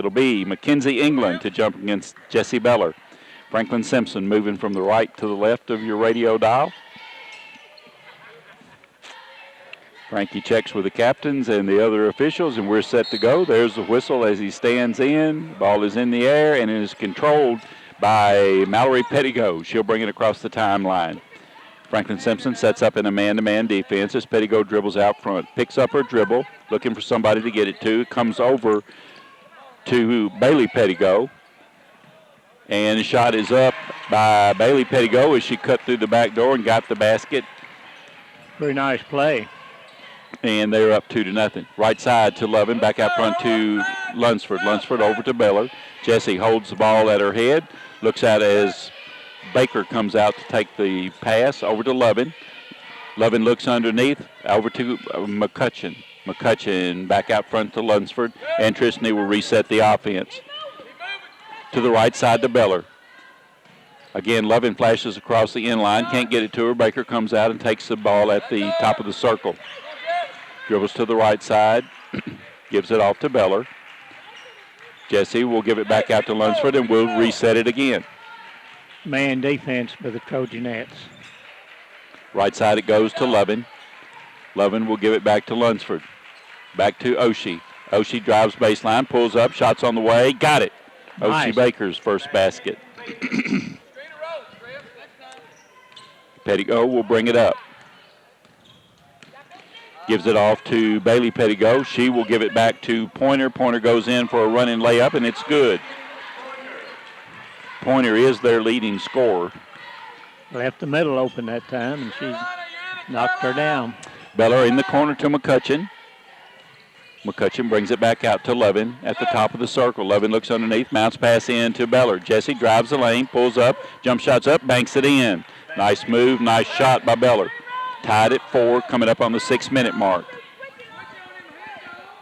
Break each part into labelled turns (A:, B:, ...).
A: It'll be Mackenzie England to jump against Jessie Beller. Franklin Simpson moving from the right to the left of your radio dial. Frankie checks with the captains and the other officials, and we're set to go. There's the whistle as he stands in. The ball is in the air, and it is controlled by Mallory Pettigo. She'll bring it across the timeline. Franklin Simpson sets up in a man-to-man defense as Pettigo dribbles out front. Picks up her dribble, looking for somebody to get it to. Comes over to Bailey Pettigo. And the shot is up by Bailey Pettigo as she cut through the back door and got the basket.
B: Very nice play.
A: And they're up 2-0. Right side to Lovin, back out front to Lunsford. Lunsford over to Beller. Jessie holds the ball at her head, looks out as Baker comes out to take the pass over to Lovin. Lovin looks underneath, over to McCutcheon. McCutcheon back out front to Lunsford, and Tristany will reset the offense. To the right side to Beller. Again, Lovin flashes across the inline, can't get it to her. Baker comes out and takes the ball at the top of the circle. Dribbles to the right side, gives it off to Beller. Jessie will give it back out to Lunsford, and we'll reset it again.
B: Man defense for the Trojanettes.
A: Right side it goes to Lovin. Lovin will give it back to Lunsford. Back to Oshie. Oshie drives baseline, pulls up, shots on the way, got it.
B: Nice.
A: Oshie Baker's first basket. Pettigo will bring it up. Gives it off to Bailey Pettigo. She will give it back to Pointer. Pointer goes in for a running layup, and it's good. Pointer is their leading scorer.
B: Left the middle open that time, and she knocked her down.
A: Beller in the corner to McCutcheon. McCutcheon brings it back out to Lovin at the top of the circle. Lovin looks underneath, mounts pass in to Beller. Jessie drives the lane, pulls up, jump shots up, banks it in. Nice move, nice shot by Beller. Tied at 4, coming up on the 6-minute mark.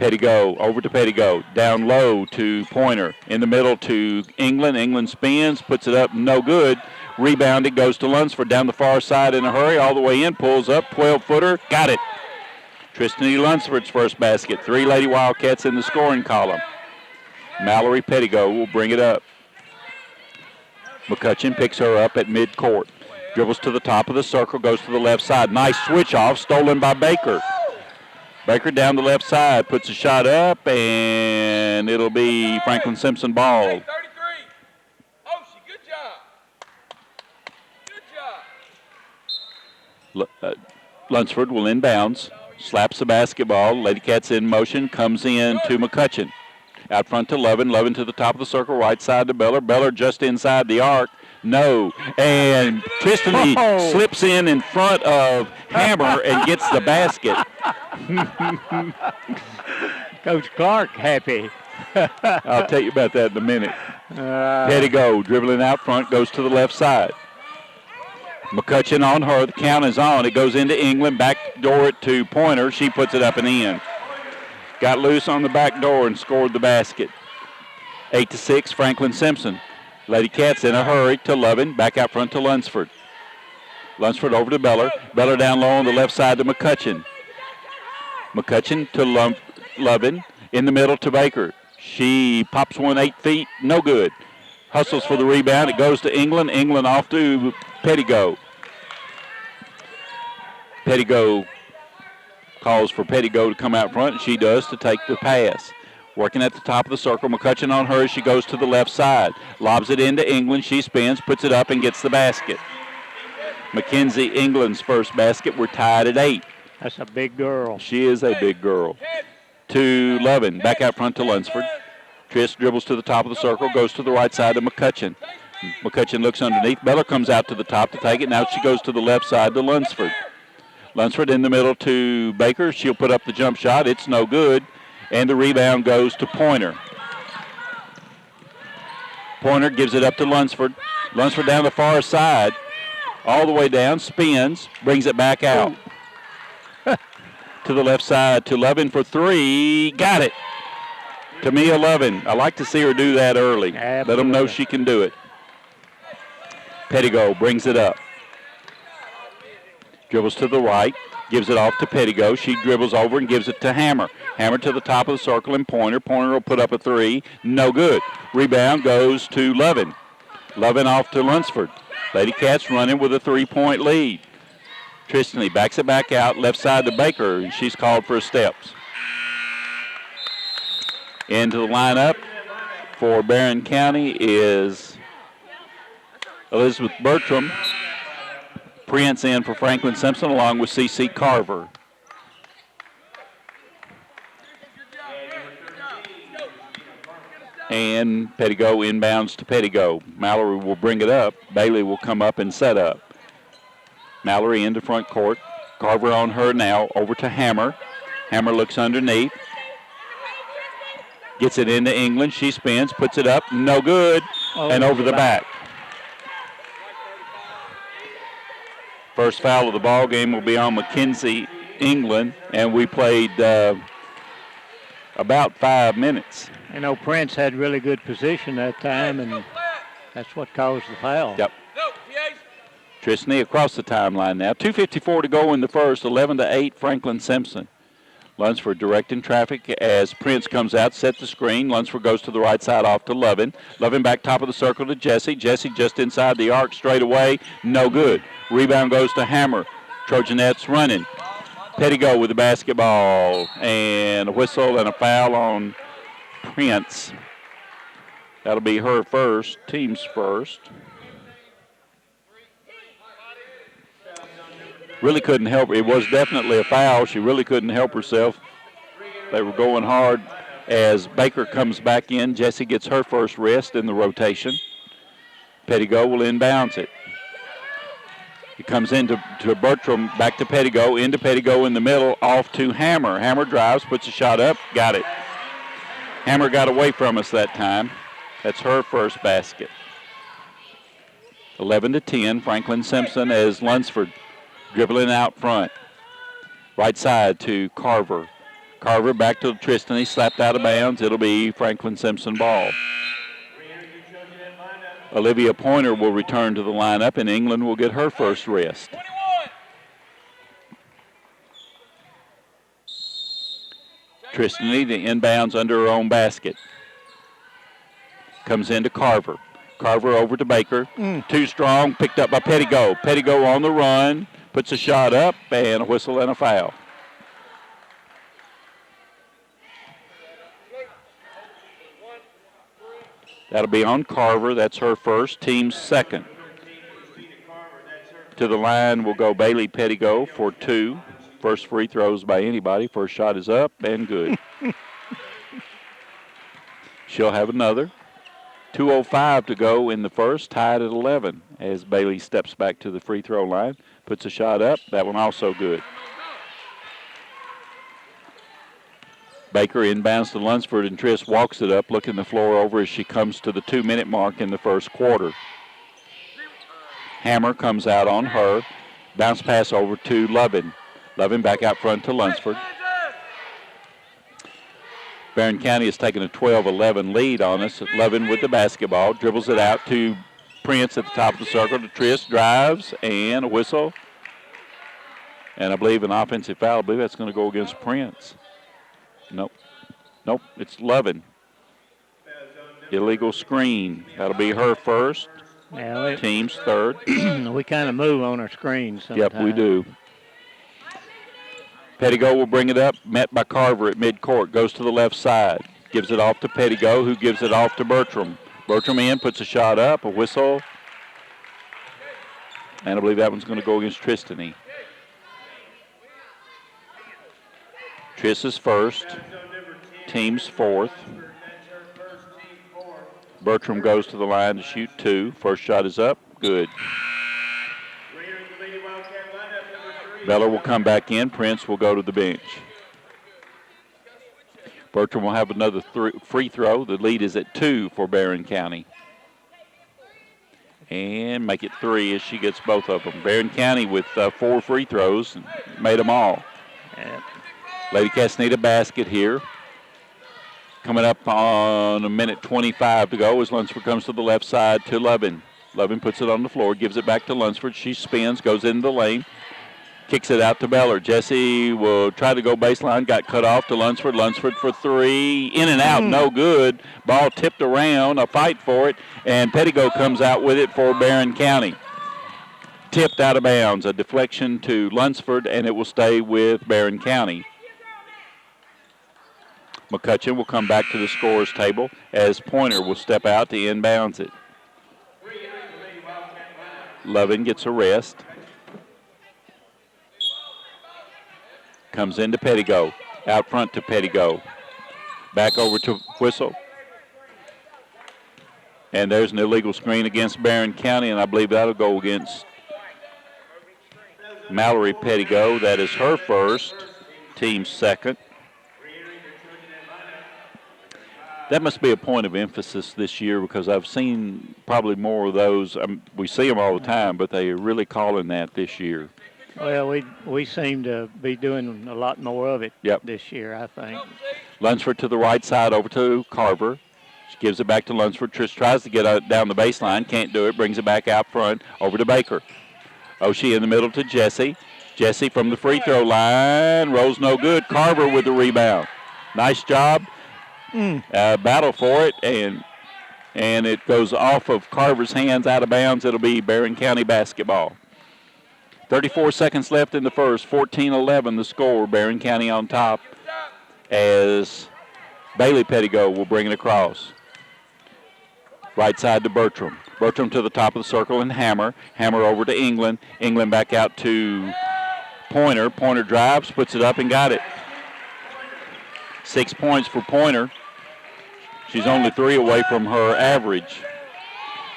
A: Pettigo, over to Pettigo. Down low to Pointer. In the middle to England. England spins, puts it up, no good. Rebounded, goes to Lunsford. Down the far side in a hurry, all the way in, pulls up, 12-footer, got it. Tristany Lunsford's first basket. 3 Lady Wildcats in the scoring column. Mallory Pettigo will bring it up. McCutcheon picks her up at midcourt. Dribbles to the top of the circle, goes to the left side. Nice switch off, stolen by Baker. Baker down the left side, puts a shot up, and it'll be Franklin Simpson ball.
C: 33. Oshie, good job.
A: Lunsford will inbounds, slaps the basketball. Ladycats in motion, comes in to McCutcheon. Out front to Lovin. Lovin to the top of the circle, right side to Beller. Beller just inside the arc. No. And Tristany slips in front of Hammer and gets the basket.
B: Coach Clark happy.
A: I'll tell you about that in a minute. Pettigo dribbling out front, goes to the left side. McCutcheon on her. The count is on. It goes into England. Back door it to Pointer. She puts it up and in. Got loose on the back door and scored the basket. 8-6, Franklin Simpson. Ladycats in a hurry to Lovin. Back out front to Lunsford. Lunsford over to Beller. Beller down low on the left side to McCutcheon. McCutcheon to Lovin. In the middle to Baker. She pops one 8 feet. No good. Hustles for the rebound. It goes to England. England off to Pettigo. Pettigo calls for Pettigo to come out front, and she does to take the pass. Working at the top of the circle. McCutcheon on her. She goes to the left side. Lobs it into England. She spins, puts it up, and gets the basket. Mackenzie England's first basket. We're tied at 8.
B: That's a big girl.
A: She is a big girl. To Lovin. Back out front to Lunsford. Triss dribbles to the top of the circle. Goes to the right side to McCutcheon. McCutcheon looks underneath. Beller comes out to the top to take it. Now she goes to the left side to Lunsford. Lunsford in the middle to Baker. She'll put up the jump shot. It's no good. And the rebound goes to Pointer. Pointer gives it up to Lunsford. Lunsford down the far side. All the way down. Spins. Brings it back out. To the left side to Lovin for 3. Got it. Tamia Lovin. I like to see her do that early.
B: Absolutely.
A: Let them know she can do it. Pettigo brings it up. Dribbles to the right. Gives it off to Pettigo. She dribbles over and gives it to Hammer. Hammer to the top of the circle and Pointer. Pointer will put up a three. No good. Rebound goes to Lovin. Lovin off to Lunsford. Ladycats running with a 3-point lead. Tristany backs it back out, left side to Baker, and she's called for steps. Into the lineup for Barren County is Elizabeth Bertram. Prince in for Franklin Simpson along with C.C. Carver. And Pettigo inbounds to Pettigo. Mallory will bring it up. Bailey will come up and set up. Mallory into front court. Carver on her now. Over to Hammer. Hammer looks underneath. Gets it into England. She spins, puts it up. No good. And over the back. First foul of the ball game will be on Mackenzie England, and we played about 5 minutes.
B: You know, Prince had really good position that time, and that's what caused the foul.
A: Yep. Tristany across the timeline now. 2:54 to go in the first. 11-8, Franklin Simpson. Lunsford directing traffic as Prince comes out, set the screen. Lunsford goes to the right side off to Lovin. Lovin back top of the circle to Jesse. Jesse just inside the arc, straight away. No good. Rebound goes to Hammer. Trojanettes running. Pettigo with the basketball. And a whistle and a foul on Prince. That'll be her first, team's first. Really couldn't help her. It was definitely a foul. She really couldn't help herself. They were going hard as Baker comes back in. Jesse gets her first rest in the rotation. Pettigo will inbounds it. It comes into Bertram, back to Pettigo, into Pettigo in the middle, off to Hammer. Hammer drives, puts a shot up, got it. Hammer got away from us that time. That's her first basket. 11-10, Franklin Simpson as Lunsford dribbling out front. Right side to Carver. Carver back to Tristany, slapped out of bounds. It'll be Franklin Simpson ball. Olivia Pointer will return to the lineup, and England will get her first rest. Tristany, the inbounds under her own basket. Comes into Carver. Carver over to Baker. Too strong, picked up by Pettigo. Pettigo on the run, puts a shot up, and a whistle and a foul. That'll be on Carver. That's her first, team's second. To the line will go Bailey Pettigo for two. First free throws by anybody. First shot is up and good. She'll have another. 2:05 to go in the first, tied at 11 as Bailey steps back to the free throw line, puts a shot up. That one also good. Baker inbounds to Lunsford, and Triss walks it up, looking the floor over as she comes to the 2-minute mark in the first quarter. Hammer comes out on her. Bounce pass over to Lovin. Lovin back out front to Lunsford. Barren County has taken a 12-11 lead on us. Lovin with the basketball, dribbles it out to Prince at the top of the circle to Triss, drives, and a whistle. And I believe an offensive foul. I believe that's going to go against Prince. Nope, it's Lovin. Illegal screen. That'll be her first.
B: Yeah,
A: team's third.
B: We kind of move on our screens sometimes.
A: Yep, we do. Pettigo will bring it up, met by Carver at midcourt, goes to the left side. Gives it off to Pettigo, who gives it off to Bertram. Bertram in, puts a shot up, a whistle. And I believe that one's going to go against Tristany. Triss is first, team's fourth. Bertram goes to the line to shoot two. First shot is up, good. Beller will come back in. Prince will go to the bench. Bertram will have another free throw. The lead is at 2 for Barren County. And make it 3 as she gets both of them. Barren County with 4 free throws, and made them all.
B: Yep.
A: Ladycats need a basket here. Coming up on a minute 25 to go as Lunsford comes to the left side to Lovin. Lovin puts it on the floor, gives it back to Lunsford. She spins, goes into the lane. Kicks it out to Beller. Jesse will try to go baseline. Got cut off to Lunsford. Lunsford for three. In and out, no good. Ball tipped around. A fight for it. And Pettigo comes out with it for Barren County. Tipped out of bounds. A deflection to Lunsford, and it will stay with Barren County. McCutcheon will come back to the scorer's table as Pointer will step out to inbounds it. Lovin gets a rest. Comes into Pettigo. Out front to Pettigo. Back over to Whistle. And there's an illegal screen against Barren County, and I believe that'll go against Mallory Pettigo. That is her first, team's second. That must be a point of emphasis this year because I've seen probably more of those. We see them all the time, but they are really calling that this year.
B: Well, we seem to be doing a lot more of it this year, I think.
A: Lunsford to the right side over to Carver. She gives it back to Lunsford. Trish tries to get down the baseline. Can't do it. Brings it back out front over to Baker. Oshie in the middle to Jesse. Jesse from the free throw line. Rolls no good. Carver with the rebound. Nice job. Battle for it, and it goes off of Carver's hands out of bounds. It'll be Barren County basketball. 34 seconds left in the first. 14-11 the score. Barren County on top as Bailey Pettigo will bring it across. Right side to Bertram. Bertram to the top of the circle and Hammer. Hammer over to England. England back out to Pointer. Pointer drives, puts it up and got it. 6 points for Pointer. She's only 3 away from her average.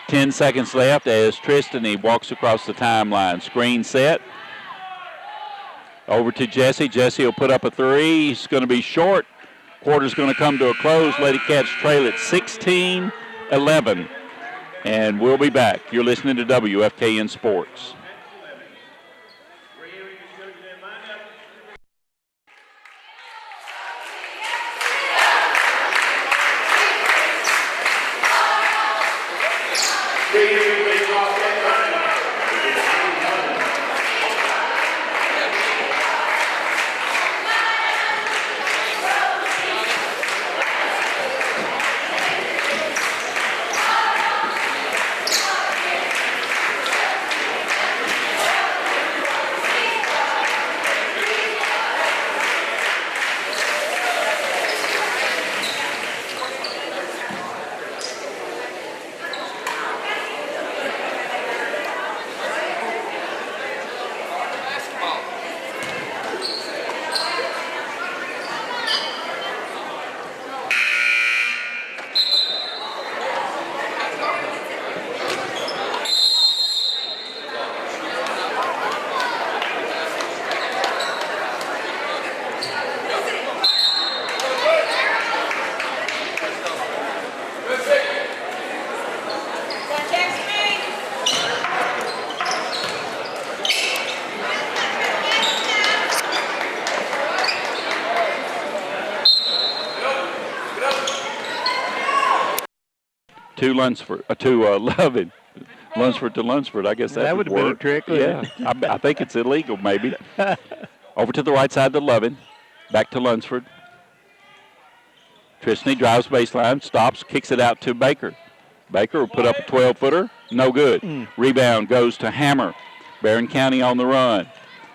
A: 10 seconds left as Tristany walks across the timeline. Screen set. Over to Jesse. Jesse will put up a 3. He's going to be short. Quarter's going to come to a close. Ladycats trail at 16-11. And we'll be back. You're listening to WFKN Sports. To Lunsford, to Lovin. Lunsford to Lunsford. I guess that
B: would have
A: work.
B: been a trick.
A: Yeah, I think it's illegal maybe. Over to the right side to Lovin. Back to Lunsford. Tristany drives baseline, stops, kicks it out to Baker. Baker will put up a 12-footer. No good. Rebound goes to Hammer. Barren County on the run.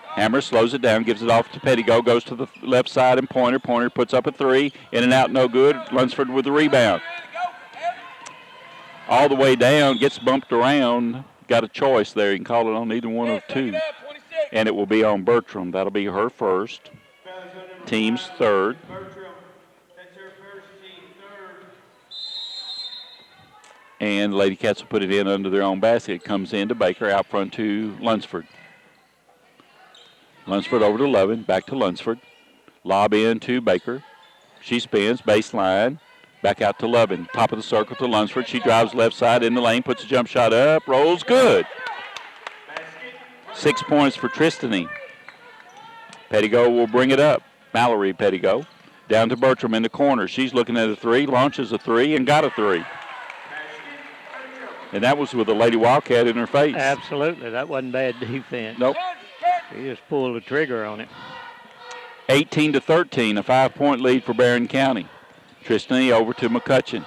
A: Hammer slows it down, gives it off to Pettigo, goes to the left side and Pointer. Pointer puts up a 3. In and out, no good. Lunsford with the rebound. All the way down, gets bumped around. Got a choice there. You can call it on either one of two. And it will be on Bertram. That'll be her first. Team's third. And Ladycats will put it in under their own basket. It comes into Baker, out front to Lunsford. Lunsford over to Lovin, back to Lunsford. Lob in to Baker. She spins, baseline. Back out to Lovin. Top of the circle to Lunsford. She drives left side in the lane, puts a jump shot up, rolls good. 6 points for Tristany. Pettigo will bring it up. Mallory Pettigo. Down to Bertram in the corner. She's looking at a 3, launches a 3, and got a 3. And that was with a Lady Wildcat in her face.
B: Absolutely. That wasn't bad defense.
A: Nope.
B: He just pulled the trigger on it.
A: 18-13, a 5-point lead for Barren County. Tristany over to McCutcheon.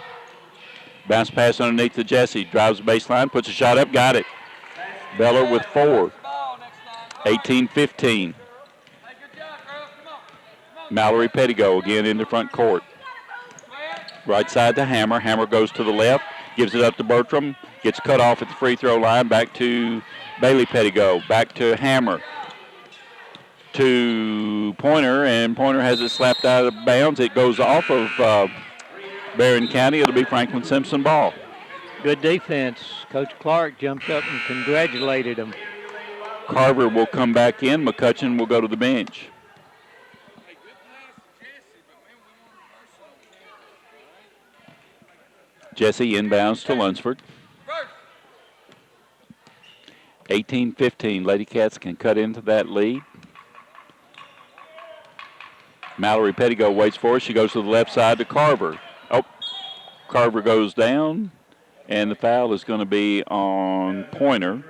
A: Bounce pass underneath to Jesse. Drives the baseline, puts a shot up, got it. Beller with 4. 18-15. Mallory Pettigo again in the front court. Right side to Hammer. Hammer goes to the left, gives it up to Bertram, gets cut off at the free throw line. Back to Bailey Pettigo. Back to Hammer. To Pointer, and Pointer has it slapped out of bounds. It goes off of Barren County. It'll be Franklin Simpson ball.
B: Good defense. Coach Clark jumped up and congratulated him.
A: Carver will come back in. McCutcheon will go to the bench. Jesse inbounds to Lunsford. 18-15. Ladycats can cut into that lead. Mallory Pettigo waits for her. She goes to the left side to Carver. Oh, Carver goes down, and the foul is going to be on Pointer.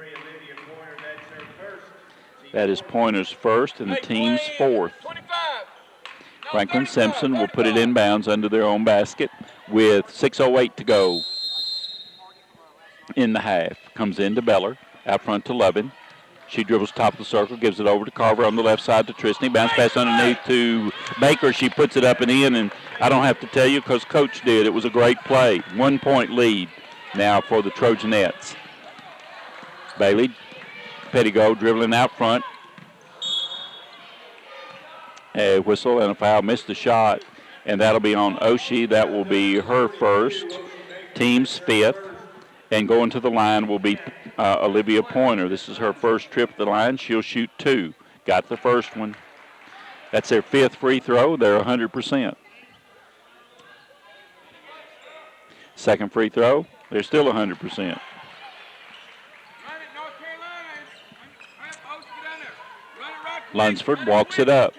A: That is Pointer's first and the team's 4th. Franklin Simpson will put it inbounds under their own basket with 6:08 to go in the half. Comes into Beller, out front to Lovin. She dribbles top of the circle, gives it over to Carver on the left side to Tristany. Bounce pass underneath to Baker. She puts it up and in, and I don't have to tell you because Coach did. It was a great play. 1-point lead now for the Trojanettes. Bailey Pettigo dribbling out front. A whistle and a foul. Missed the shot, and that'll be on Oshie. That will be her first, team's 5th. And going to the line will be Olivia Pointer. This is her first trip to the line. She'll shoot 2. Got the first one. That's their 5th free throw. They're 100%. Second free throw. They're still 100%. Lunsford walks it up.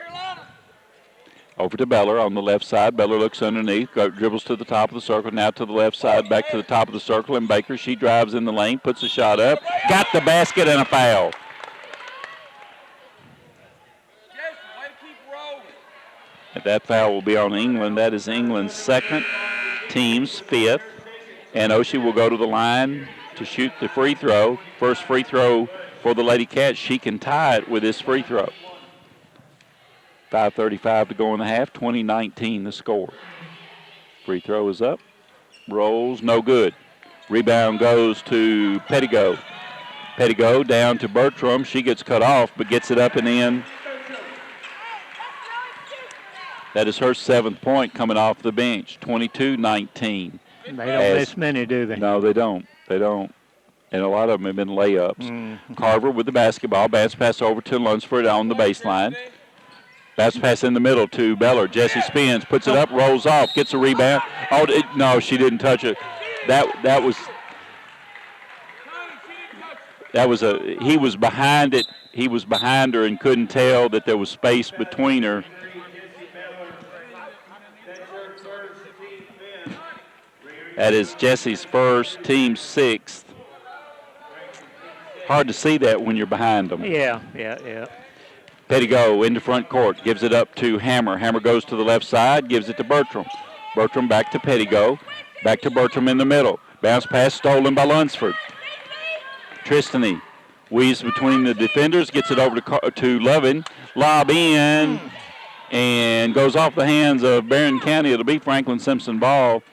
A: Over to Beller on the left side. Beller looks underneath, dribbles to the top of the circle, now to the left side, back to the top of the circle, and Baker, she drives in the lane, puts a shot up, got the basket and a foul. And that foul will be on England. That is England's 2nd, team's 5th, and Oshie will go to the line to shoot the free throw. First free throw for the Ladycats. She can tie it with this free throw. 5:35 to go in the half, 20-19 the score. Free throw is up, rolls, no good. Rebound goes to Pettigo. Pettigo down to Bertram. She gets cut off, but gets it up and in. That is her 7th point coming off the bench, 22-19.
B: They don't miss many, do they?
A: No, they don't. They don't. And a lot of them have been layups.
B: Mm-hmm.
A: Carver with the basketball. Bounce pass over to Lunsford on the baseline. Bounce pass in the middle to Beller. Jesse spins, puts it up, rolls off, gets a rebound. Oh, no, she didn't touch it. He was behind it. He was behind her and couldn't tell that there was space between her. That is Jesse's first, team's 6th. Hard to see that when you're behind them.
B: Yeah.
A: Pettigo into front court, gives it up to Hammer. Hammer goes to the left side, gives it to Bertram. Bertram back to Pettigo, back to Bertram in the middle. Bounce pass stolen by Lunsford. Tristany weaves between the defenders, gets it over to Lovin. Lob in and goes off the hands of Barren County. It'll be Franklin Simpson ball.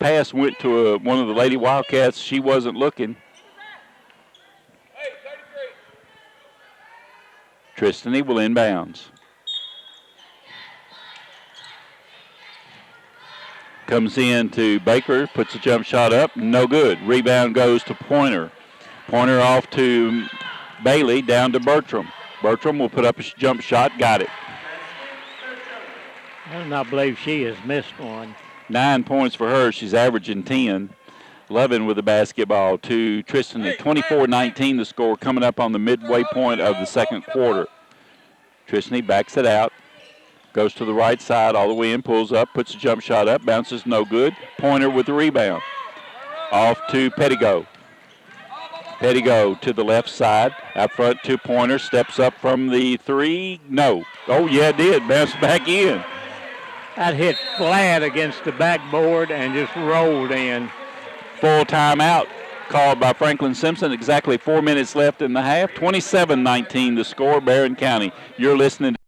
A: Pass went to one of the Lady Wildcats. She wasn't looking. Tristany will inbounds. Comes in to Baker, puts a jump shot up, no good. Rebound goes to Pointer. Pointer off to Bailey, down to Bertram. Bertram will put up a jump shot, got it.
B: I do not believe she has missed one.
A: 9 points for her, she's averaging 10. Lovin with the basketball to Tristany. 24-19 the score, coming up on the midway point of the second quarter. Tristany backs it out, goes to the right side all the way in, pulls up, puts a jump shot up, bounces no good. Pointer with the rebound. Off to Pettigo. Pettigo to the left side. Out front to Pointer. Steps up from the three. No. Oh, yeah, it did. Bounced back in.
B: That hit flat against the backboard and just rolled in.
A: Full timeout called by Franklin Simpson. Exactly 4 minutes left in the half. 27-19 the score, Barren County. You're listening to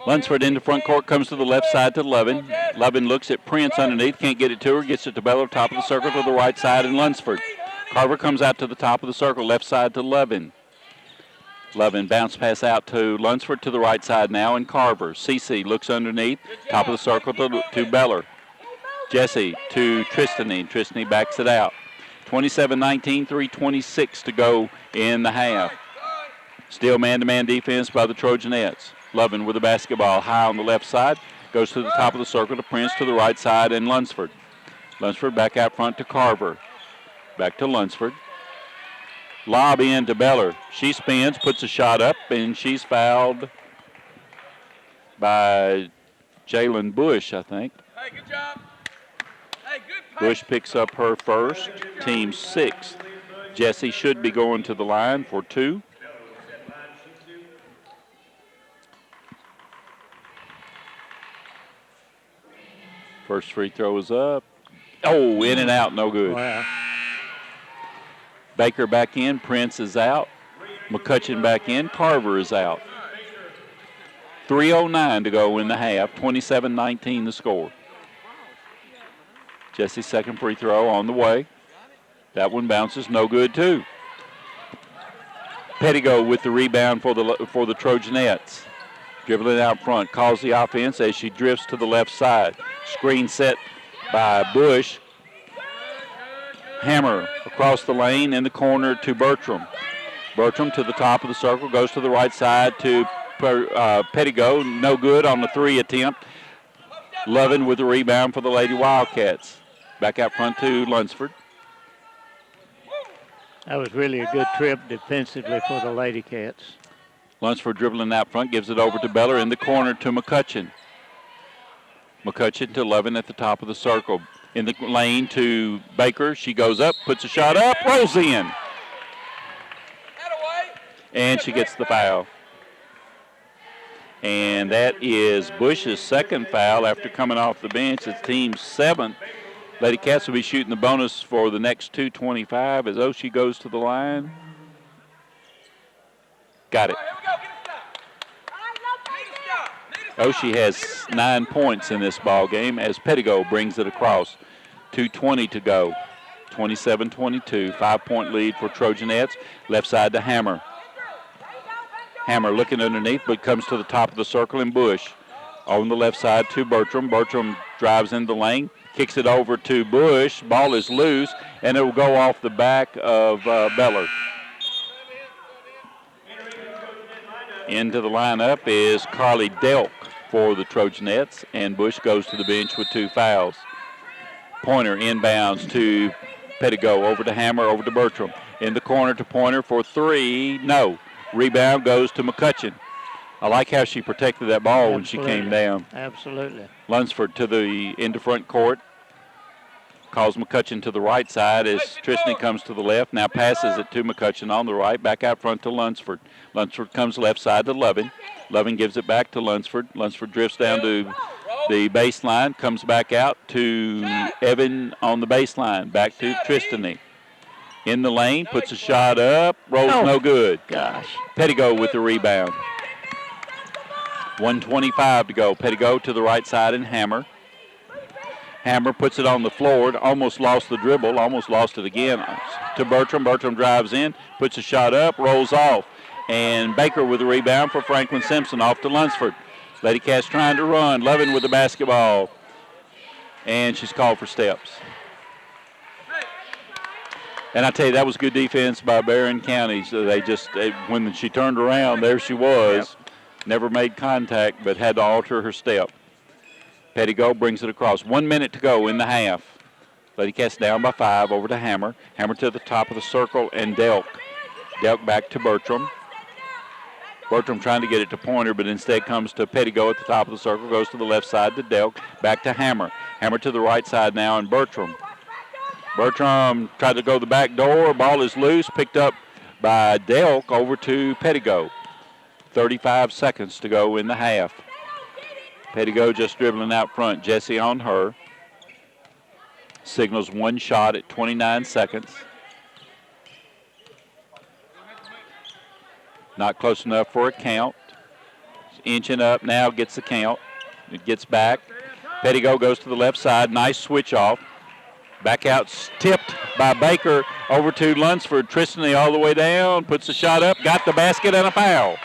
A: Lunsford into front court, comes to the left side to Lovin. Lovin looks at Prince underneath, can't get it to her, gets it to Beller, top of the circle to the right side, and Lunsford. Carver comes out to the top of the circle, left side to Lovin. Lovin bounce pass out to Lunsford to the right side now, and Carver. Cece looks underneath, top of the circle to Beller. Jesse to Tristany. Tristany backs it out. 27-19, 3:26 to go in the half. Still man-to-man defense by the Trojanettes. Lovin with the basketball high on the left side. Goes to the top of the circle to Prince to the right side and Lunsford. Lunsford back out front to Carver. Back to Lunsford. Lob in to Beller. She spins, puts a shot up, and she's fouled by Jalen Bush, I think.
C: Hey, good job. Hey, good pass.
A: Bush picks up her first, team sixth. Jesse should be going to the line for two. First free throw is up. Oh, in and out, no good.
B: Wow.
A: Baker back in, Prince is out. McCutcheon back in, Carver is out. 3:09 to go in the half, 27-19 the score. Jesse's second free throw on the way. That one bounces, no good too. Pettigo with the rebound for the Trojanettes. Dribbling out front, calls the offense as she drifts to the left side. Screen set by Bush. Hammer across the lane in the corner to Bertram. Bertram to the top of the circle, goes to the right side to Pettigo. No good on the three attempt. Lovin with the rebound for the Lady Wildcats. Back out front to Lunsford.
B: That was really a good trip defensively for the Ladycats.
A: Lunsford dribbling out front, gives it over to Beller in the corner to McCutcheon. McCutcheon to Lovin at the top of the circle. In the lane to Baker. She goes up, puts a shot up, rolls in. And she gets the foul. And that is Bush's second foul after coming off the bench. It's team seventh. Lady Cats will be shooting the bonus for the next 2:25 as Oshie goes to the line. Got it. Oshie has 9 points in this ball game as Pettigo brings it across. 2:20 to go. 27-22. 5-point lead for Trojanettes. Left side to Hammer. Hammer looking underneath, but comes to the top of the circle in Bush. On the left side to Bertram. Bertram drives in the lane, kicks it over to Bush. Ball is loose, and it will go off the back of Beller. Into the lineup is Carly Delk for the Trojanettes, and Bush goes to the bench with 2 fouls. Pointer inbounds to Pettigo, over to Hammer, over to Bertram. In the corner to Pointer for 3. No. Rebound goes to McCutcheon. I like how she protected that ball when she came down.
B: Absolutely.
A: Lunsford to the into front court. Calls McCutcheon to the right side as Tristany comes to the left. Now passes it to McCutcheon on the right. Back out front to Lunsford. Lunsford comes left side to Lovin. Lovin gives it back to Lunsford. Lunsford drifts down to the baseline. Comes back out to Evan on the baseline. Back to Tristany. In the lane. Puts a shot up. Rolls no good.
B: Gosh.
A: Pettigo with the rebound. 1:25 to go. Pettigo to the right side and Hammer. Hammer puts it on the floor. Almost lost the dribble. Almost lost it again to Bertram. Bertram drives in. Puts a shot up. Rolls off. And Baker with the rebound for Franklin Simpson. Off to Lunsford. Ladycats trying to run. Lovin with the basketball. And she's called for steps. And I tell you, that was good defense by Barren County. So when she turned around, there she was. Yep. Never made contact, but had to alter her step. Pettigo brings it across. 1 minute to go in the half. Ladycats down by 5 over to Hammer. Hammer to the top of the circle and Delk. Delk back to Bertram. Bertram trying to get it to Pointer, but instead comes to Pettigo at the top of the circle. Goes to the left side to Delk. Back to Hammer. Hammer to the right side now and Bertram. Bertram tried to go the back door. Ball is loose. Picked up by Delk over to Pettigo. 35 seconds to go in the half. Pettigo just dribbling out front. Jesse on her. Signals one shot at 29 seconds. Not close enough for a count. Inching up now, gets the count. It gets back. Pettigo goes to the left side. Nice switch off. Back out, tipped by Baker over to Lunsford. Tristany all the way down. Puts the shot up. Got the basket and a foul.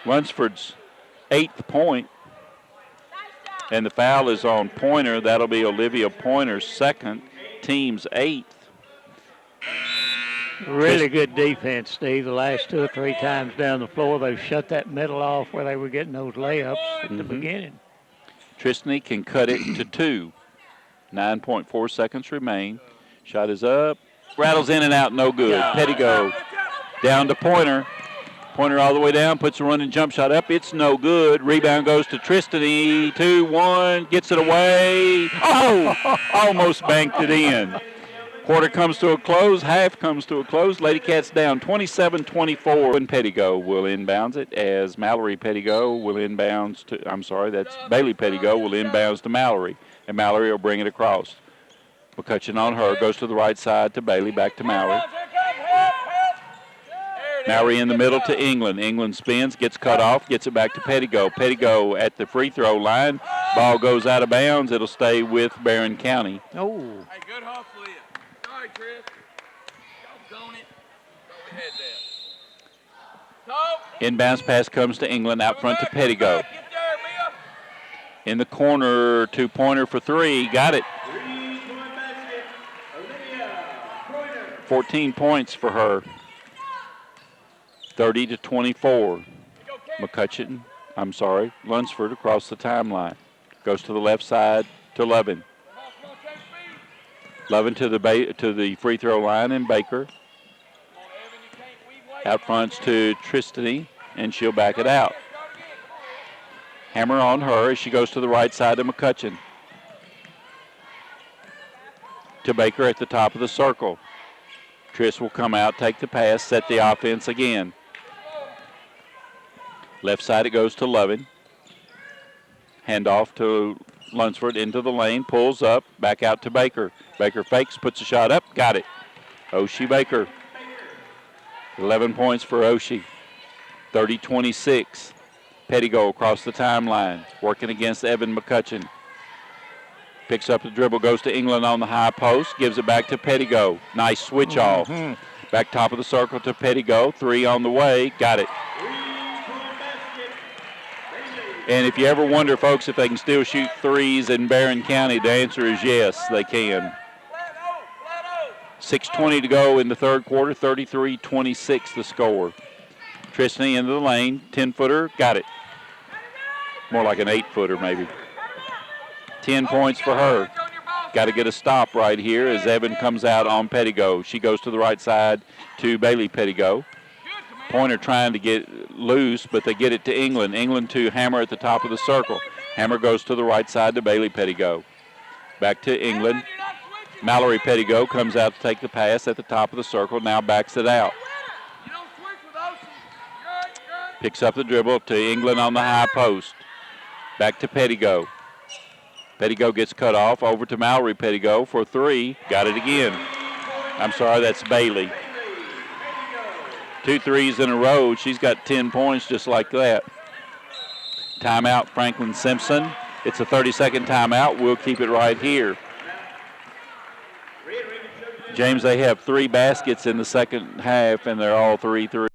A: Lunsford's 8th point. And the foul is on Pointer. That'll be Olivia Pointer's 2nd, team's 8th.
B: Really good defense, Steve. The last 2 or 3 times down the floor, they've shut that middle off where they were getting those layups at the beginning.
A: Tristany can cut it to 2. 9.4 seconds remain. Shot is up. Rattles in and out, no good. Pettigo down to Pointer. Pointer all the way down, puts a running jump shot up. It's no good. Rebound goes to Tristany. 2-1, gets it away. Oh, almost banked it in. Quarter comes to a close. Half comes to a close. Ladycats down 27-24. And Pettigo will inbounds it as Mallory Pettigo will inbounds to, that's Bailey Pettigo will inbounds to Mallory. And Mallory will bring it across. McCutcheon on her, goes to the right side to Bailey, back to Mallory. Mallory in the middle to England. England spins, gets cut off, gets it back to Pettigo. Pettigo at the free throw line. Ball goes out of bounds. It'll stay with Barren County.
B: Oh.
C: Hey, good hustle, Leah. Sorry, Chris. Doggone it. Go ahead there.
A: Inbounds pass comes to England, out front to Pettigo. In the corner, 2-pointer for 3. Got it. 14 points for her. 30-24. Lunsford across the timeline. Goes to the left side to Lovin. Lovin to the free throw line and Baker. Out fronts to Tristany, and she'll back it out. Hammer on her as she goes to the right side to McCutcheon. To Baker at the top of the circle. Triss will come out, take the pass, set the offense again. Left side it goes to Lovin. Handoff to Lunsford into the lane, pulls up, back out to Baker. Baker fakes, puts a shot up, got it. Oshie Baker. 11 points for Oshie. 30-26. Pettigo across the timeline, working against Evan McCutcheon. Picks up the dribble, goes to England on the high post, gives it back to Pettigo. Nice switch off. Back top of the circle to Pettigo. 3 on the way, got it. And if you ever wonder, folks, if they can still shoot threes in Barren County, the answer is yes, they can. 6:20 to go in the third quarter, 33-26 the score. Tristany into the lane, 10-footer, got it. More like an 8-footer maybe. 10 points for her. Got to get a stop right here as Evan comes out on Pettigo. She goes to the right side to Bailey Pettigo. Pointer trying to get loose, but they get it to England. England to Hammer at the top of the circle. Hammer goes to the right side to Bailey Pettigo. Back to England. Mallory Pettigo comes out to take the pass at the top of the circle, now backs it out. Picks up the dribble to England on the high post. Back to Pettigo. Pettigo gets cut off, over to Mallory Pettigo for 3. Got it again. I'm sorry, that's Bailey. 2 threes in a row. She's got 10 points just like that. Timeout, Franklin Simpson. It's a 30-second timeout. We'll keep it right here. James, they have 3 baskets in the second half, and they're all 3-3.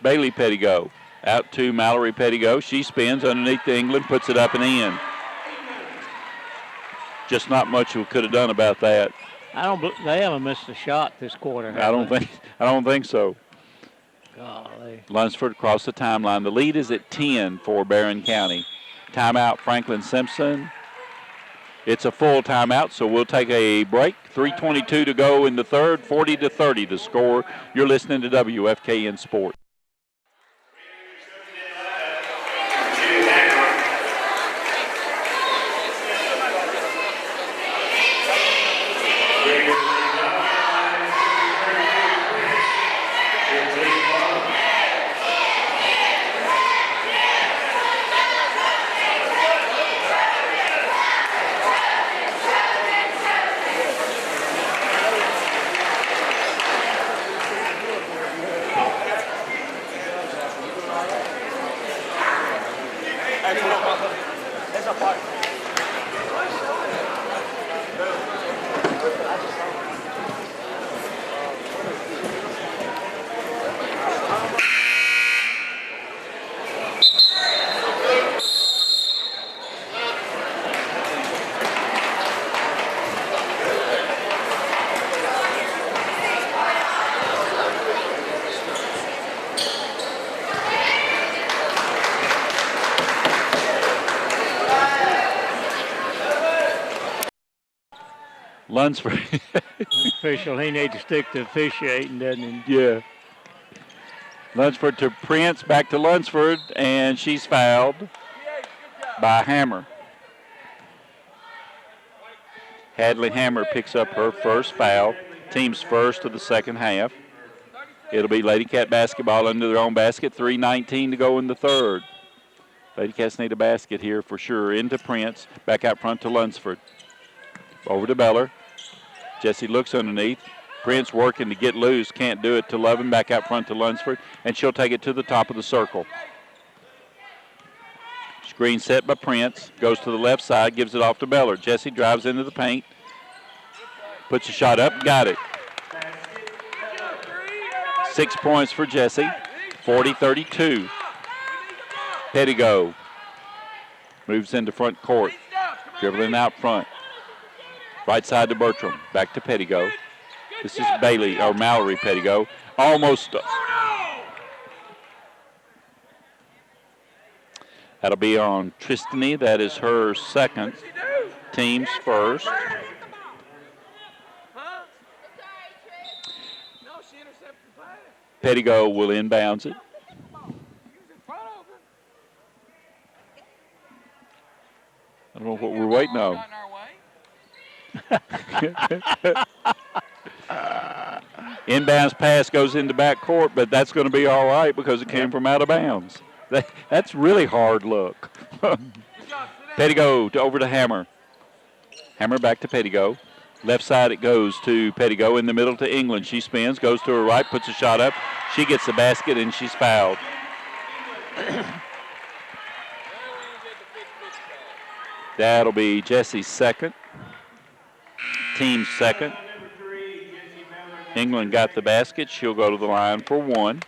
A: Bailey Pettigo out to Mallory Pettigo. She spins underneath the England, puts it up and in. Just not much we could have done about that.
B: They haven't missed a shot this quarter.
A: I don't think so.
B: Golly.
A: Lunsford across the timeline. The lead is at 10 for Barren County. Timeout, Franklin Simpson. It's a full timeout, so we'll take a break. 3:22 to go in the third, 40-30 the score. You're listening to WFKN Sport. Lunsford.
B: Official, he needs to stick to officiating, doesn't he?
A: Yeah. Lunsford to Prince, back to Lunsford, and she's fouled by Hammer. Hadley Hammer picks up her first foul. Team's first of the second half. It'll be Lady Cat basketball under their own basket. 3:19 to go in the third. Lady Cats need a basket here for sure. Into Prince. Back out front to Lunsford. Over to Beller. Jesse looks underneath. Prince working to get loose. Can't do it to Lovin. Back out front to Lunsford. And she'll take it to the top of the circle. Screen set by Prince. Goes to the left side. Gives it off to Beller. Jesse drives into the paint. Puts a shot up. Got it. 6 points for Jesse. 40-32. Pettigo moves into front court. Dribbling out front. Right side to Bertram. Back to Pettigo. This is Mallory Pettigo. Almost. That'll be on Tristany. That is her second. Team's first. Pettigo will inbounds it. I don't know what we're waiting on. Inbounds pass goes into backcourt, but that's going to be all right because it came from out of bounds. That's really hard luck. Pettigo over to Hammer. Hammer back to Pettigo. Left side it goes to Pettigo. In the middle to England. She spins, goes to her right, puts a shot up. She gets the basket, and she's fouled. That'll be Jesse's second. Team's second. England got the basket. She'll go to the line for one.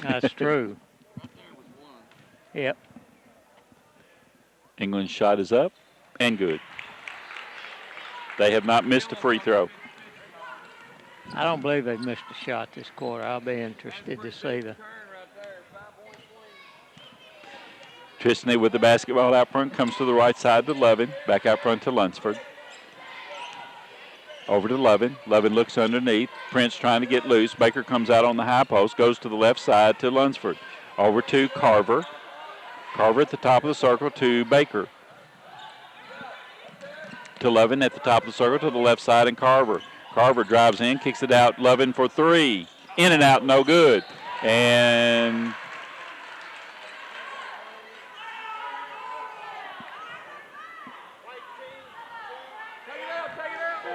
B: That's true. Yep.
A: England's shot is up and good. They have not missed a free throw.
B: I don't believe they've missed a shot this quarter. I'll be interested to see the.
A: Tristany with the basketball out front comes to the right side to Lovin. Back out front to Lunsford. Over to Lovin. Lovin looks underneath. Prince trying to get loose. Baker comes out on the high post. Goes to the left side to Lunsford. Over to Carver. Carver at the top of the circle to Baker. To Lovin at the top of the circle to the left side and Carver. Carver drives in, kicks it out. Lovin for three. In and out, no good. And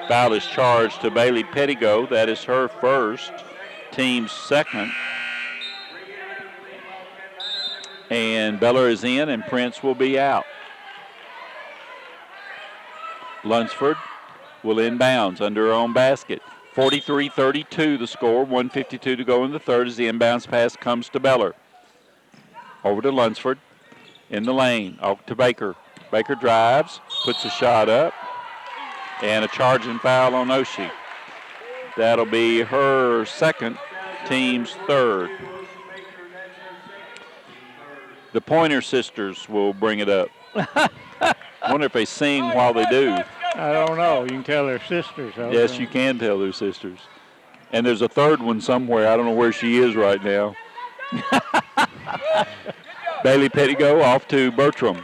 A: foul is charged to Bailey Pettigo. That is her first, team's second. And Beller is in, and Prince will be out. Lunsford will inbounds under her own basket. 43-32 the score, 1:52 to go in the third as the inbounds pass comes to Beller. Over to Lunsford in the lane, out to Baker. Baker drives, puts a shot up, and a charging foul on Oshie. That'll be her second, team's third. The Pointer sisters will bring it up. I wonder if they sing while they do.
B: I don't know. You can tell they're sisters.
A: Yes, you can tell they're sisters. And there's a third one somewhere. I don't know where she is right now. Bailey Pettigo off to Bertram.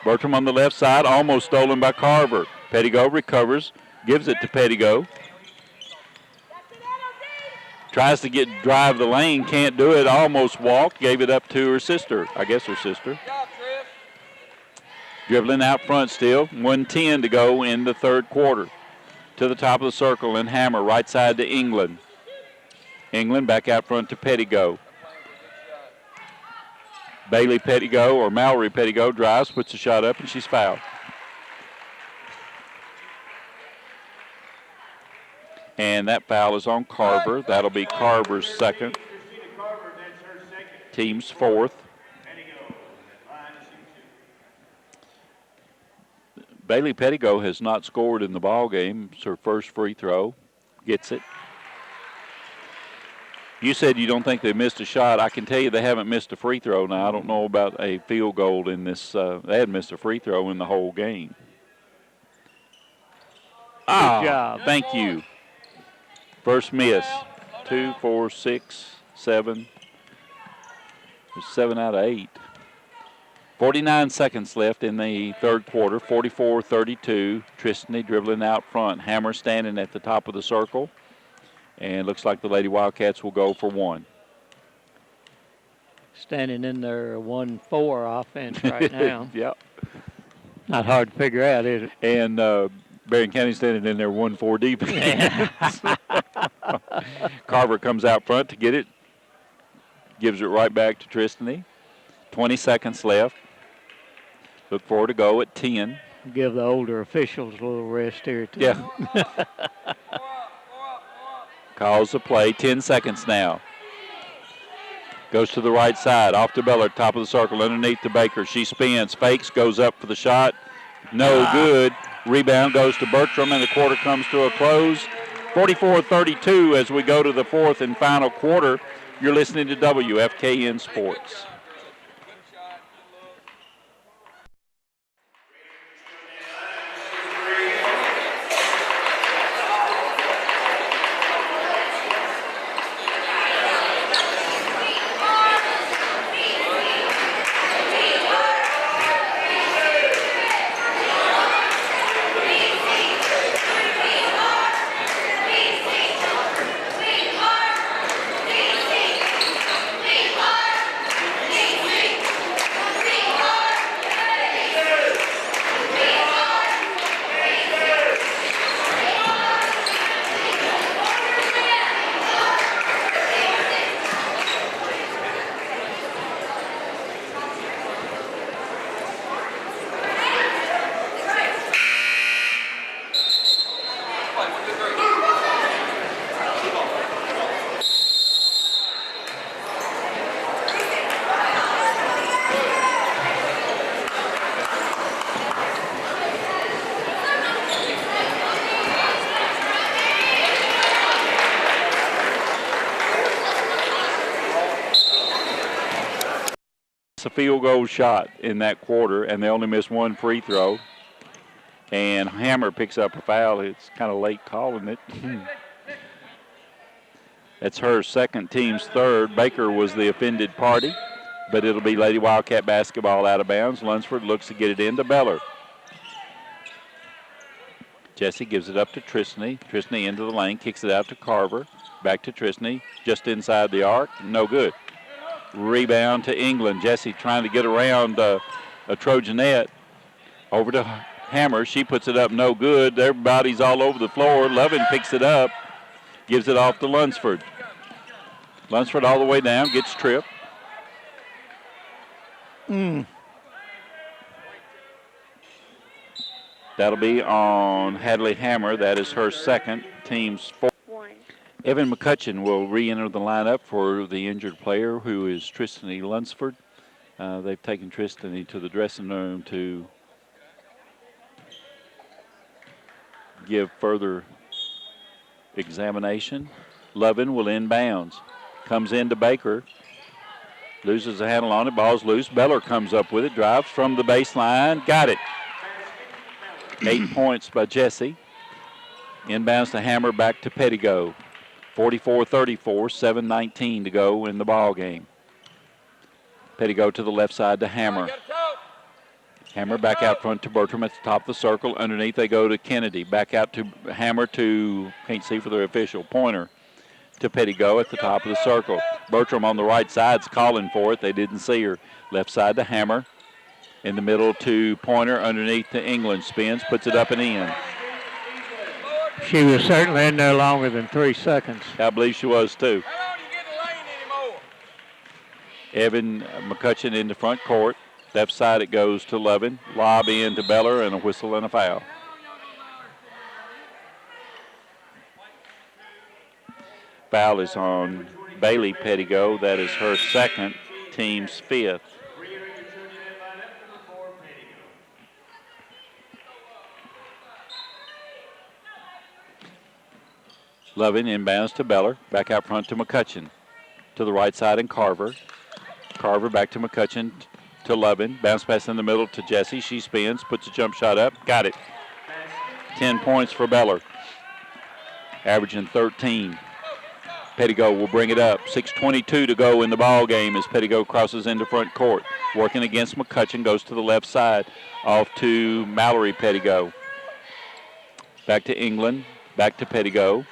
A: Bertram on the left side, almost stolen by Carver. Pettigo recovers, gives it to Pettigo. Tries to drive the lane, can't do it, almost walked, gave it up to her sister. I guess her sister. Dribbling out front still, 1:10 to go in the third quarter. To the top of the circle and Hammer, right side to England. England back out front to Pettigo. Bailey Pettigo, or Mallory Pettigo, drives, puts a shot up, and she's fouled. And that foul is on Carver. That'll be Carver's second. Team's fourth. Bailey Pettigo has not scored in the ball game. It's her first free throw. Gets it. You said you don't think they missed a shot. I can tell you they haven't missed a free throw. Now, I don't know about a field goal in this. They hadn't missed a free throw in the whole game.
B: Good job.
A: Thank you. First miss. 2, 4, 6, 7. There's 7 out of 8. 49 seconds left in the third quarter, 44-32. Tristany dribbling out front. Hammer standing at the top of the circle. And looks like the Lady Wildcats will go for one.
B: Standing in their 1-4 offense right now.
A: Yep.
B: Not hard to figure out, is it?
A: And Barren County standing in their 1-4 defense. Carver comes out front to get it. Gives it right back to Tristany. 20 seconds left. Look forward to go at 10.
B: Give the older officials a little rest here, too.
A: Yeah. Calls the play. 10 seconds now. Goes to the right side. Off to Beller, top of the circle, underneath to Baker. She spins, fakes, goes up for the shot. No good. Rebound goes to Bertram, and the quarter comes to a close. 44-32 as we go to the fourth and final quarter. You're listening to WFKN Sports. A field goal shot in that quarter, and they only missed one free throw. And Hammer picks up a foul. It's kind of late calling it. That's her second, team's third. Baker was the offended party, but it'll be Lady Wildcat basketball out of bounds. Lunsford looks to get it into Beller. Jesse gives it up to Tristany. Tristany into the lane, kicks it out to Carver. Back to Tristany, just inside the arc. No good. Rebound to England. Jesse trying to get around a Trojanette. Over to Hammer. She puts it up, no good. Everybody's all over the floor. Lovin picks it up, gives it off to Lunsford. Lunsford all the way down, gets tripped. That'll be on Hadley Hammer. That is her second, team's fourth. Evan McCutcheon will re-enter the lineup for the injured player, who is Tristany Lunsford. They've taken Tristany to the dressing room to give further examination. Lovin will inbounds. Comes into Baker. Loses a handle on it. Ball's loose. Beller comes up with it. Drives from the baseline. Got it. 8 points by Jesse. Inbounds to Hammer, back to Pettigo. 44-34, 7:19 to go in the ball game. Pettigo to the left side to Hammer. Hammer back out front to Bertram at the top of the circle. Underneath they go to Kennedy. Back out to Hammer to, can't see for the official, Pointer to Pettigo at the top of the circle. Bertram on the right side's calling for it. They didn't see her. Left side to Hammer. In the middle to Pointer. Underneath to England. Spins, puts it up and in.
B: She was certainly in there longer than 3 seconds.
A: I believe she was too. Evan McCutcheon in the front court. Left side it goes to Lovin. Lob in to Beller, and a whistle and a foul. Foul is on Bailey Pettigo. That is her second, team's fifth. Lovin inbounds to Beller. Back out front to McCutcheon. To the right side and Carver. Carver back to McCutcheon to Lovin. Bounce pass in the middle to Jesse. She spins, puts a jump shot up. Got it. 10 points for Beller. Averaging 13. Pettigo will bring it up. 6:22 to go in the ball game as Pettigo crosses into front court. Working against McCutcheon, goes to the left side. Off to Mallory Pettigo. Back to England. Back to Pettigo.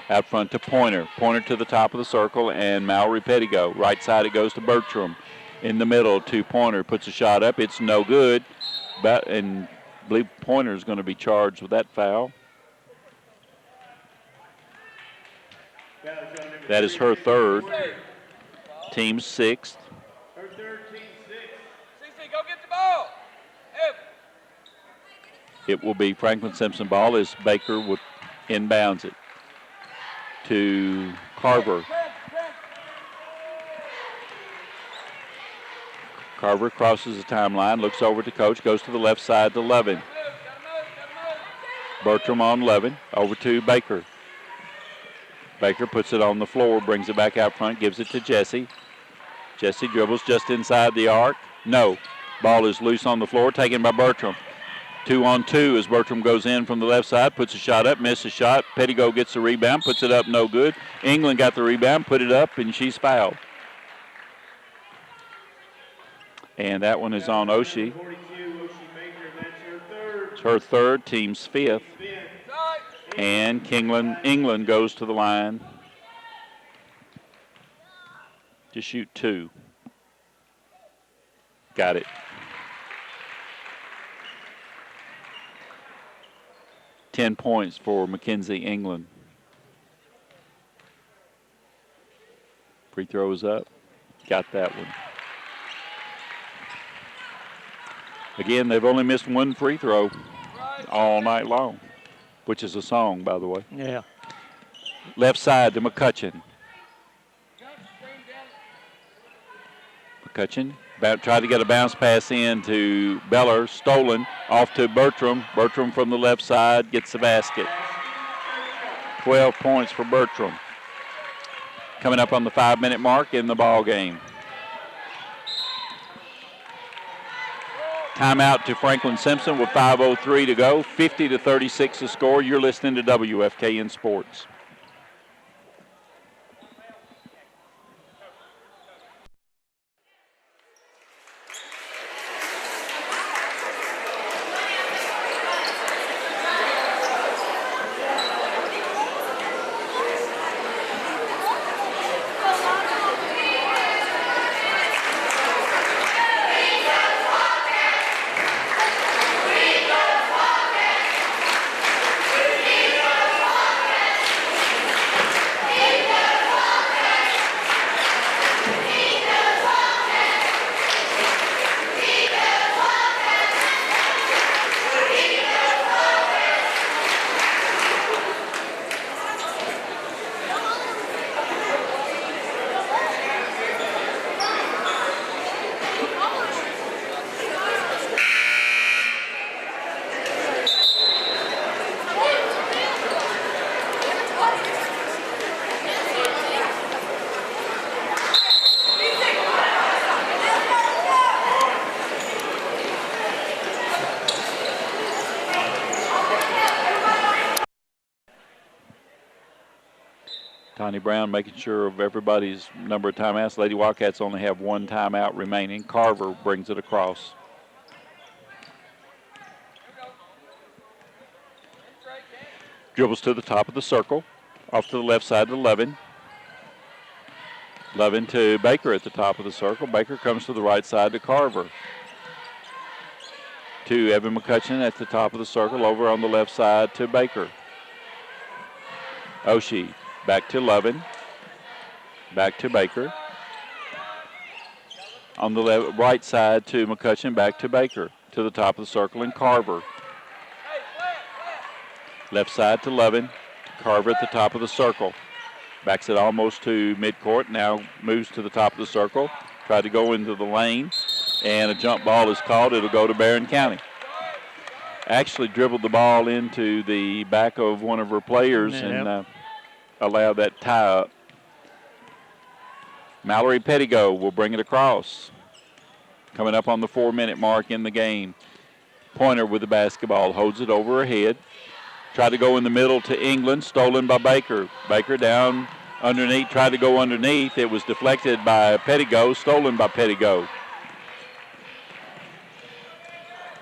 A: Out front to Pointer. Pointer to the top of the circle and Mallory Pettigo. Right side it goes to Bertram. In the middle to Pointer. Puts a shot up. It's no good. And I believe Pointer is going to be charged with that foul. That is her third. Team sixth.
C: Her third, team 6. 60, go get the ball.
A: It will be Franklin Simpson ball as Baker would inbounds it to Carver. Carver crosses the timeline, looks over to coach, goes to the left side to Levin. Bertram on Levin, over to Baker. Baker puts it on the floor, brings it back out front, gives it to Jesse. Jesse dribbles just inside the arc. No. Ball is loose on the floor, taken by Bertram. 2-on-2 as Bertram goes in from the left side, puts a shot up, misses a shot. Pettigo gets the rebound, puts it up, no good. England got the rebound, put it up, and she's fouled. And that one is on Oshie. It's her third, team's fifth. And England goes to the line to shoot 2. Got it. 10 points for Mackenzie England. Free throw is up. Got that one. Again, they've only missed one free throw all night long, which is a song, by the way.
B: Yeah.
A: Left side to McCutcheon. McCutcheon tried to get a bounce pass in to Beller. Stolen. Off to Bertram. Bertram from the left side gets the basket. 12 points for Bertram. Coming up on the 5-minute mark in the ball game. Timeout to Franklin Simpson with 5:03 to go. 50-36 the score. You're listening to WFKN Sports. Tony Brown making sure of everybody's number of timeouts. Lady Wildcats only have one timeout remaining. Carver brings it across. Dribbles to the top of the circle. Off to the left side to Levin. Levin to Baker at the top of the circle. Baker comes to the right side to Carver. To Evan McCutcheon at the top of the circle. Over on the left side to Baker. Oshie. Back to Levin. Back to Baker. On the right side to McCutcheon. Back to Baker. To the top of the circle and Carver. Left side to Levin. Carver at the top of the circle. Backs it almost to midcourt. Now moves to the top of the circle. Tried to go into the lane. And a jump ball is called. It'll go to Barren County. Actually dribbled the ball into the back of one of her players and allow that tie up. Mallory Pettigo will bring it across. Coming up on the 4-minute mark in the game. Pointer with the basketball, holds it over her head. Tried to go in the middle to England, stolen by Baker. Baker down underneath, tried to go underneath. It was deflected by Pettigo, stolen by Pettigo.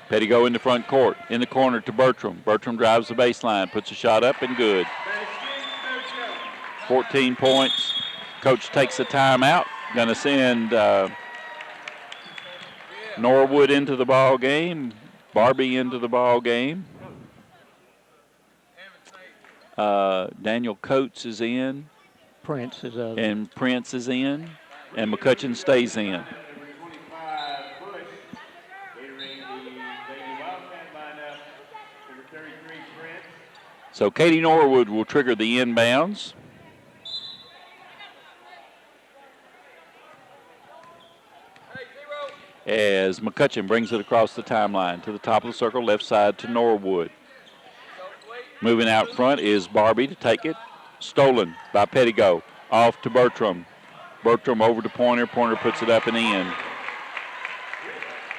A: Pettigo in the front court, in the corner to Bertram. Bertram drives the baseline, puts a shot up and good. 14 points. Coach takes a timeout. Going to send Norwood into the ball game, Barbie into the ball game. Daniel Coates is in.
B: Prince is in.
A: And Prince is in. And McCutcheon stays in. So Katie Norwood will trigger the inbounds. As McCutcheon brings it across the timeline to the top of the circle, left side to Norwood. Moving out front is Barbie to take it. Stolen by Pettigo. Off to Bertram. Bertram over to Pointer. Pointer puts it up and in.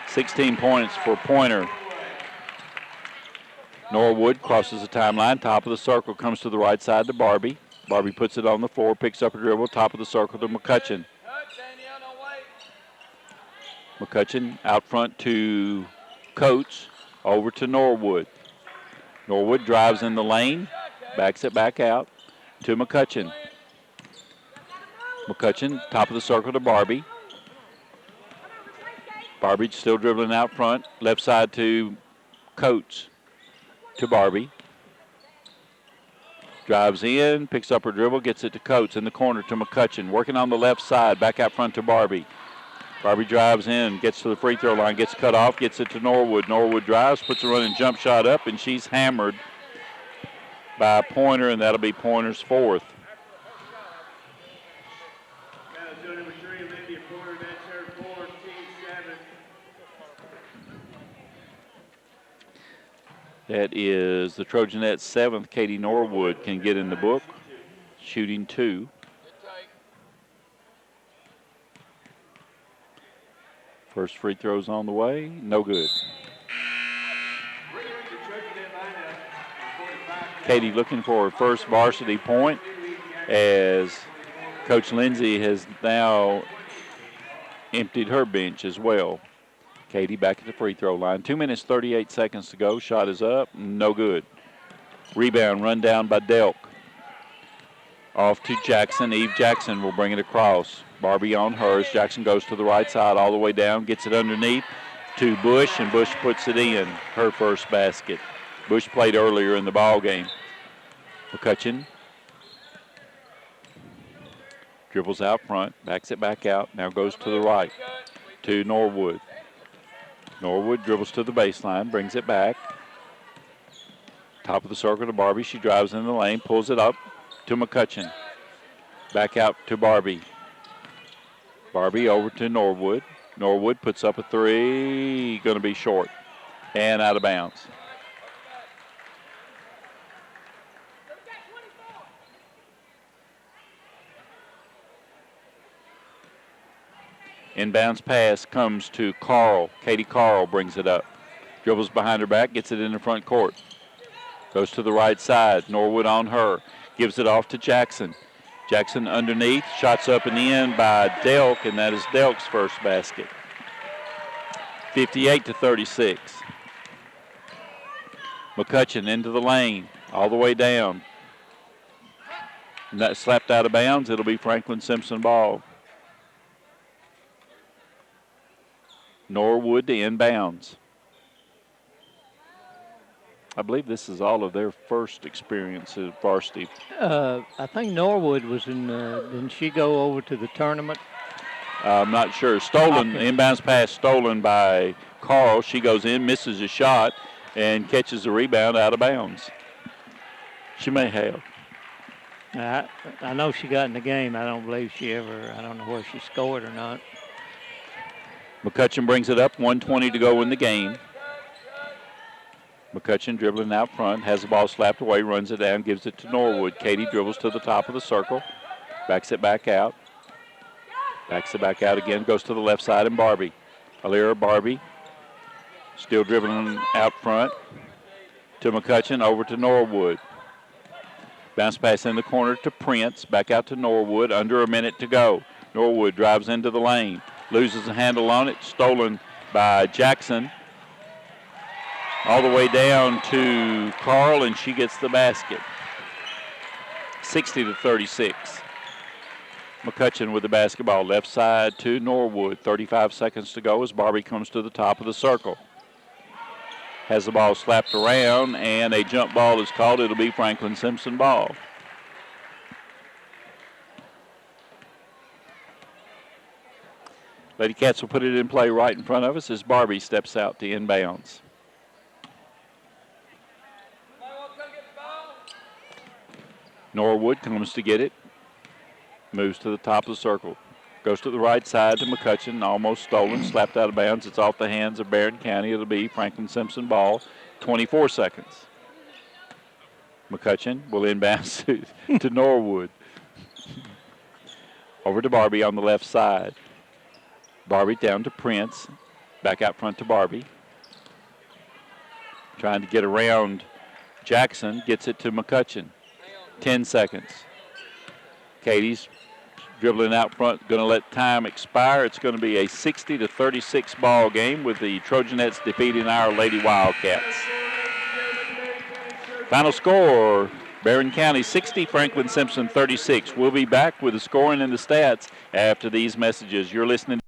A: 16 points for Pointer. Norwood crosses the timeline. Top of the circle comes to the right side to Barbie. Barbie puts it on the floor, picks up a dribble. Top of the circle to McCutcheon. McCutcheon out front to Coates. Over to Norwood. Norwood drives in the lane. Backs it back out to McCutcheon. McCutcheon, top of the circle to Barbie. Barbie still dribbling out front. Left side to Coates. To Barbie. Drives in, picks up her dribble, gets it to Coates in the corner to McCutcheon. Working on the left side, back out front to Barbie. Barbie drives in, gets to the free throw line, gets cut off, gets it to Norwood. Norwood drives, puts a running jump shot up, and she's hammered by Pointer, and that'll be Pointer's fourth. That is the Trojanettes' seventh. Katie Norwood can get in the book, shooting 2. First free throw's on the way, no good. Katie looking for her first varsity point as Coach Lindsay has now emptied her bench as well. Katie back at the free throw line. 2 minutes, 38 seconds to go. Shot is up, no good. Rebound run down by Delk. Off to Jackson. Eve Jackson will bring it across. Barbie on hers. Jackson goes to the right side all the way down, gets it underneath to Bush, and Bush puts it in, her first basket. Bush played earlier in the ball game. McCutcheon dribbles out front, backs it back out, now goes to the right to Norwood. Norwood dribbles to the baseline, brings it back. Top of the circle to Barbie. She drives in the lane, pulls it up to McCutcheon. Back out to Barbie. Barbie over to Norwood. Norwood puts up a 3, going to be short and out of bounds. Inbounds pass comes to Carl. Katie Carl brings it up. Dribbles behind her back, gets it in the front court. Goes to the right side. Norwood on her. Gives it off to Jackson. Jackson underneath. Shots up and in by Delk, and that is Delk's first basket. 58-36. McCutcheon into the lane. All the way down. And that slapped out of bounds. It'll be Franklin Simpson ball. Norwood to inbounds. I believe this is all of their first experience at varsity.
B: I think Norwood was in, didn't she go over to the tournament?
A: I'm not sure. Stolen, inbounds pass stolen by Carl. She goes in, misses a shot, and catches a rebound out of bounds. She may have.
B: I know she got in the game. I don't believe she ever, I don't know where she scored or not.
A: McCutcheon brings it up, 1:20 to go in the game. McCutcheon dribbling out front, has the ball slapped away, runs it down, gives it to Norwood. Katie dribbles to the top of the circle, backs it back out. Backs it back out again, goes to the left side, and Barbie. Alira Barbie still dribbling out front. to McCutcheon, over to Norwood. Bounce pass in the corner to Prince, back out to Norwood, under a minute to go. Norwood drives into the lane, loses a handle on it, stolen by Jackson. All the way down to Carl, and she gets the basket. 60-36. McCutcheon with the basketball, left side to Norwood. 35 seconds to go as Barbie comes to the top of the circle. Has the ball slapped around, and a jump ball is called. It'll be Franklin Simpson ball. Ladycats will put it in play right in front of us as Barbie steps out to inbounds. Norwood comes to get it. Moves to the top of the circle. Goes to the right side to McCutcheon. Almost stolen. Slapped out of bounds. It's off the hands of Barren County. It'll be Franklin Simpson ball. 24 seconds. McCutcheon will inbound to Norwood. Over to Barbie on the left side. Barbie down to Prince. Back out front to Barbie. Trying to get around Jackson. Gets it to McCutcheon. 10 seconds. Katie's dribbling out front, going to let time expire. It's going to be a 60-36 ball game with the Trojanettes defeating our Lady Wildcats. Final score, Barren County 60, Franklin Simpson 36. We'll be back with the scoring and the stats after these messages. You're listening